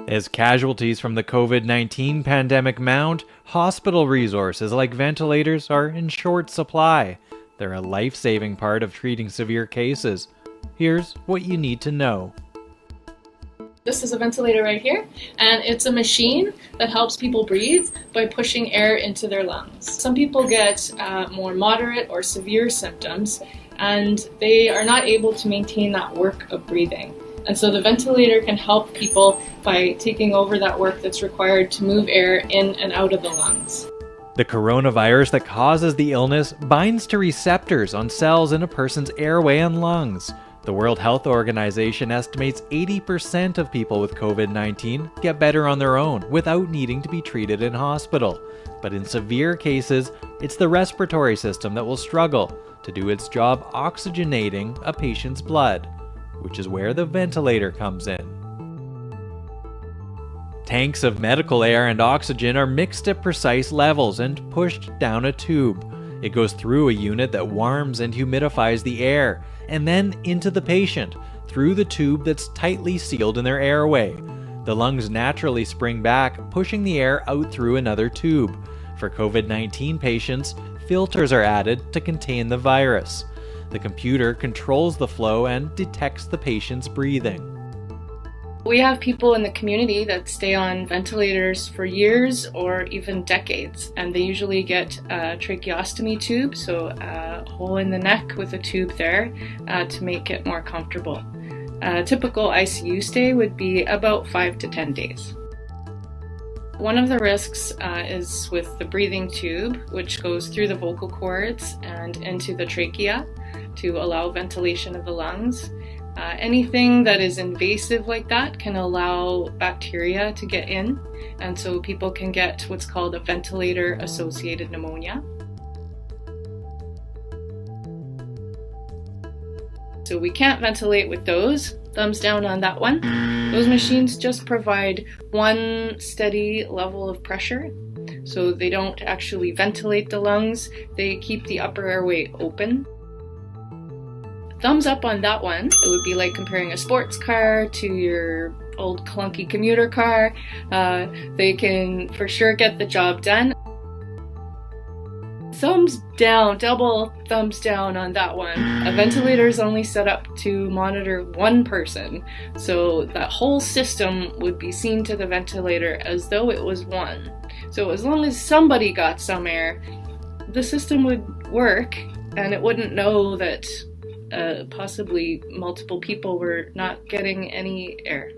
As casualties from the COVID-19 pandemic mount, hospital resources like ventilators are in short supply. They're a life-saving part of treating severe cases. Here's what you need to know. This is a ventilator right here, and it's a machine that helps people breathe by pushing air into their lungs. Some people get more moderate or severe symptoms, and they are not able to maintain that work of breathing. And so the ventilator can help people by taking over that work that's required to move air in and out of the lungs. The coronavirus that causes the illness binds to receptors on cells in a person's airway and lungs. The World Health Organization estimates 80% of people with COVID-19 get better on their own without needing to be treated in hospital. But in severe cases, it's the respiratory system that will struggle to do its job oxygenating a patient's blood, which is where the ventilator comes in. Tanks of medical air and oxygen are mixed at precise levels and pushed down a tube. It goes through a unit that warms and humidifies the air, and then into the patient, through the tube that's tightly sealed in their airway. The lungs naturally spring back, pushing the air out through another tube. For COVID-19 patients, filters are added to contain the virus. The computer controls the flow and detects the patient's breathing. We have people in the community that stay on ventilators for years or even decades, and they usually get a tracheostomy tube, so a hole in the neck with a tube there to make it more comfortable. A typical ICU stay would be about 5 to 10 days. One of the risks is with the breathing tube, which goes through the vocal cords and into the trachea to allow ventilation of the lungs. Anything that is invasive like that can allow bacteria to get in, and so people can get what's called a ventilator-associated pneumonia. So we can't ventilate with those. Thumbs down on that one. Those machines just provide one steady level of pressure, so they don't actually ventilate the lungs, they keep the upper airway open. Thumbs up on that one. It would be like comparing a sports car to your old clunky commuter car. They can for sure get the job done. Thumbs down, double thumbs down on that one. A ventilator is only set up to monitor one person, so that whole system would be seen to the ventilator as though it was one. So as long as somebody got some air, the system would work, and it wouldn't know that possibly multiple people were not getting any air.